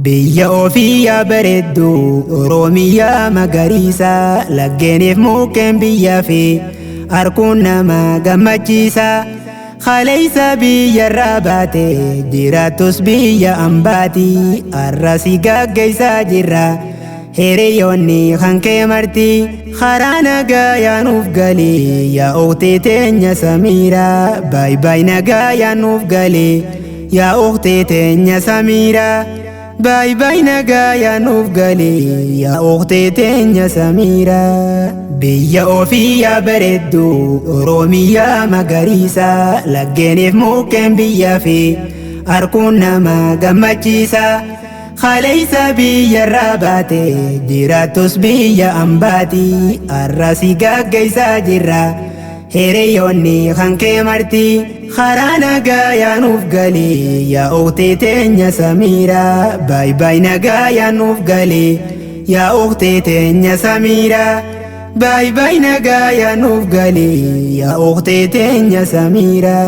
biyya ofii bareeddu Oromiyaa magariisa laggeeniif mukkeen biyyaa fi harkuun nama gammachiisa. Khaleessa biyyarraa baate jiraattus biyya ambaati arrasi gaggeessaa jirra. Hiriyoonni kan kee marti karaa nagaa yaanuuf galee yaa oogtee teenya Samiira baay baay nagaa yaanuuf galee yaa oogtee teenya Samiira baay baay nagaa yaanuuf galee yaa oogtee teenya Samiira. Biyya ofii bareeddu Oromiyaa magariisa laggeeniif mukkeen biyyaa fi harkuun nama gammachiisa. Khaleessa biyyarraa baate jiraattus biyya ambaati arrasi gaggeessaa jirra. Hiriyoonni kan kee marti karaa nagaa yaanuuf galee yaa oogtee teenya Samiira baay baay nagaa yaanuuf galee yaa oogtee teenya Samiira baay baay nagaa yaanuuf galee yaa oogtee teenya Samiira.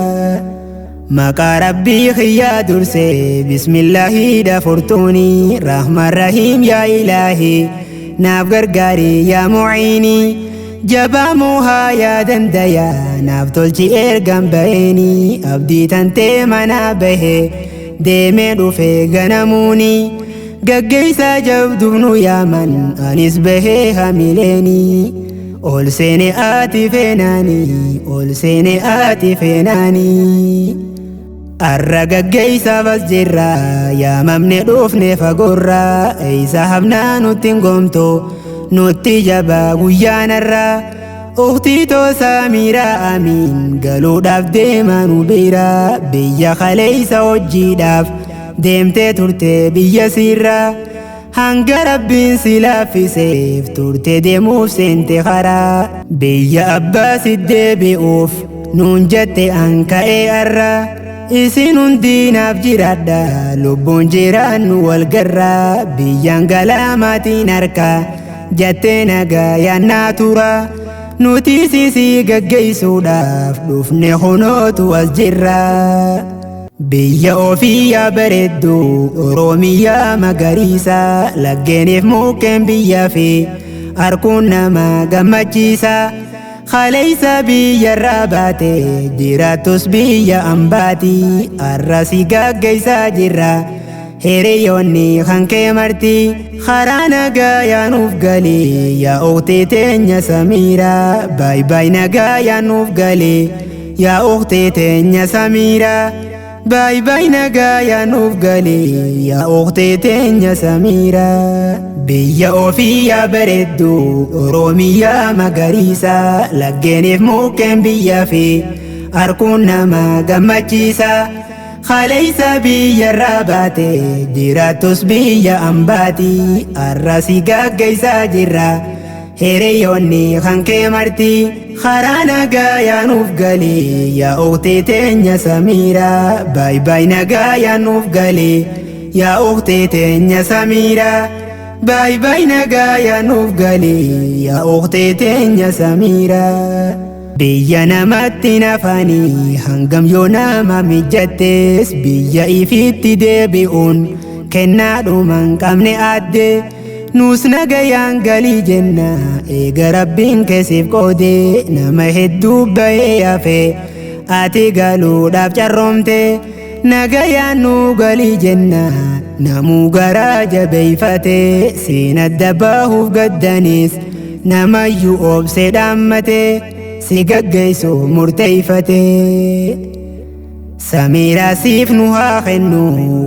Maqaa rabbii khiyyaa dursee bismillaahi dafurtuuni rahmaan rahiim yaa ilaahi naaf gargaari yaa muciini jabaa moohaa yaa dandaya naaf tolchi ergan baheeni abdii tantee manaa bahe deemee dhufe ganamuuni gaggeessaa jabduuf nu yaaman anis bahee hamileeni ol seene ati feenaani ol seene ati feenaani. Arra gaggeessaa bas jirra yaamamne dhufne fagorra eeysa habnaa nutti ngomto nutti jabaa guyyaanarra ukhtii Samiira amiin galuudhaaf deema nu bira biyya khaleessa hojiidhaaf deemtee turte biyya sirra hanga rabbiin si laaffiseef turte deemuuf seente karaa biyya abbaa si deebi'uuf nuun jette an ka'ee arra. Isin hundi naaf jiraadha lubbuun jiraannu wal garra biyyaan galaamaatiin harka jettee nagaa yaannaa tura nuti sisii gaggeessuudhaaf dhufne hunootu as jirra. Biyya ofii bareeddu Oromiyaa magariisa laggeeniif mukkeen biyyaa fi harkuun nama gammachiisa. Khaleessa biyyarraa baate jiraattus biyya ambaati arrasi gaggeessaa jirra. Hiriyoonni kan kee marti karaa nagaa yaanuuf galee yaa oogtee teenya Samiira baay baay nagaa yaanuuf galee yaa oogtee teenya Samiira baay baay nagaa yaanuuf galee yaa oogtee teenya Samiira. Biyya ofii bareeddu Oromiyaa magariisa laggeeniif mukkeen biyyaa fi harkuun nama gammachiisa. Khaleessa biyyarraa baate jiraattus biyya ambaati arrasi gaggeessaa jirra. Hiriyoonni kan kee marti karaa nagaa yaanuuf galee yaa oogtee teenya Samiira baay baay nagaa yaanuuf galee yaa oogtee teenya Samiira baay baay nagaa yaanuuf galee yaa oogtee teenya Samiira. Biyya namatti nafaanii hangam yoo nama mijattees biyya ifitti deebi'uun kennaadhuman qabne adde nuus nagayaan galii jenna eega rabbiin keessiif qoodee nama hedduu bahee hafe ati galuudhaaf carroomte nagayaan nu galii jenna namuu garaa jabeeyfate siin adda baahuuf gaddanis namayyuu obsee dhaammate si gaggeessu murteeyfate. Samiira siif nu haa kennu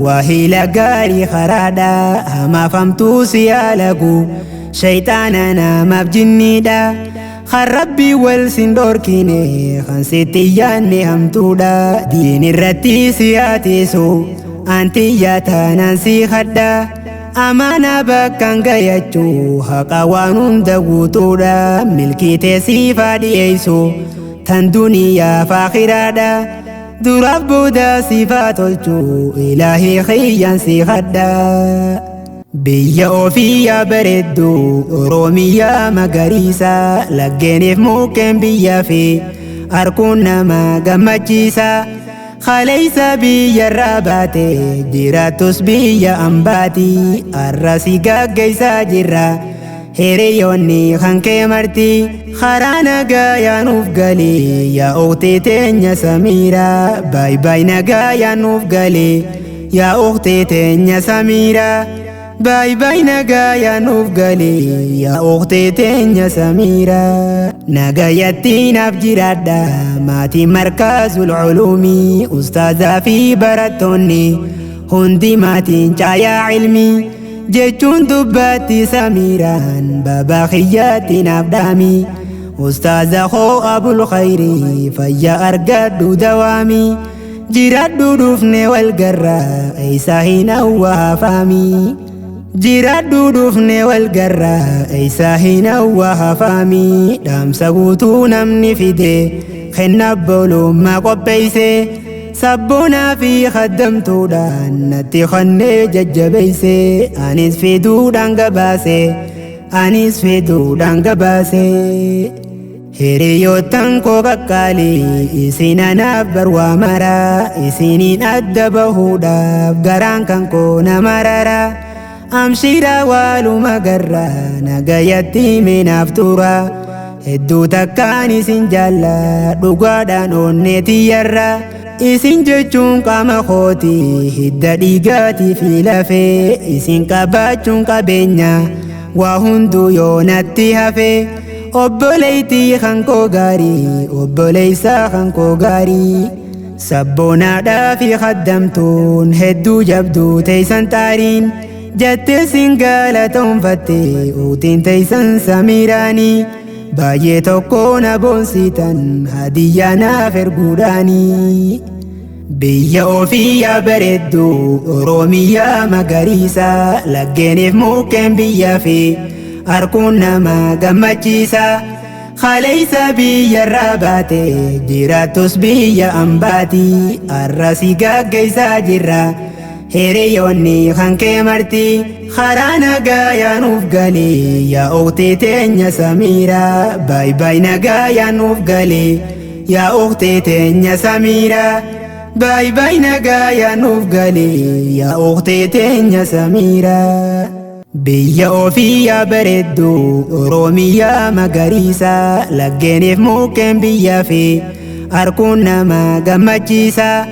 waahila gaarii karaadha hamaaf hamtuu si yaalagu shayxaana namaaf jinniidha kan rabbii wal sin dhorkine kan sitti yaanne hamtuudha diin irratti si haatisu anti yaataanaan si hadha amaana bakkaan gayachuu haqa waan hunda guutuudha milkiitee siifaa dhiyeessu tan duniyaaf akhiraadha. Duraaf booda siifaa tolchuu ilaahii khiyyaan si hadha. Biyya ofii bareeddu Oromiyaa magariisa laggeeniif mukkeen biyyaa fi harkuun nama gammachiisa. خليس بيا الراباتي جيراتوس بيا أمباتي الراسي قاقيسا جرا هيريوني خانكي مرتي خرانا قايا نوفقالي يا أختي تنيا سميرة باي باي نقايا نوفقالي يا أختي تنيا سميرة باي باي نقايا نوفقالي يا أختي تنيا سميرة نقايتي نفجرادا ماتي مركز العلوم أستاذة في براتوني هندي ماتي جايا علمي جيتون دباتي سميران بابا خياتي نبدامي أستاذ خو أبو الخير فيا أرقد دوامي جيراد دفني والقرى أيسا هنا وهفامي جيراد دفني والقرى أيسا هنا وهفامي دام سقوتو نمني فيدي خنا بولو ما قبيسي سبونا في خدمتو دان نتي خني ججبيسي أنيس في دودان قباسي أنيس في دودان قباسي هيريوتان كوكالي إسينا نبر ومرا إسينين أدبه داب غران كان كونا مرارا أمشيرا والو مقرا نقايتي من أفتورا هدو تكاني سنجالا دقادان أونيتي يرا إسين جتشون قام خوتي هدى ديقاتي في لفي إسين كباتشون كبينيا وهندو يوناتي هفي obboleeytii hankoo gaarii obboleeysaa hankoo gaarii sabboonaadhaa fi khaddamtuun hedduu jabduu teeysan taariin jettee sin galatoonfatte uutiin teeysan samiiraanii baay'ee tokkoon aboonsitan hadiyyaa naaf erguudhaanii biyya ofiyyaa bareedduu Oromiyaa magariisa laggeeniif mukkeen biyyaa fi أركون نما قمتشيسا خليسا بيا الراباتي جيراتوس بيا أمباتي الراسي قاقيسا جرا هيريوني خانكي مرتي خرانا قايا نوفقالي يا أختي تنيا سميرة باي باي نقايا نوفقالي يا أختي تنيا سميرة باي باي نقايا نوفقالي يا أختي تنيا سميرة بيا أوفيا بردو أوروميا مغاريسا لغينيف موكين بيا في أركون نما قمتشيسا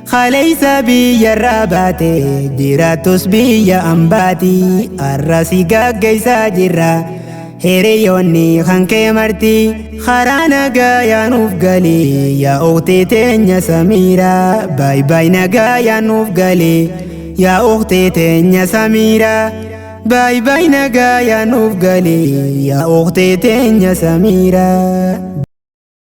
خليسا بيا الراباتي جيراتوس بيا أمباتي الراسي قاقيسا جرا هيريوني خانكي مرتي خرانا قايا نوفقالي يا أختي تنيا سميرة باي باي نقايا نوفقالي يا أختي تنيا سميرة باي باي نقايا نوفقالي يا أختي تنيا سميرة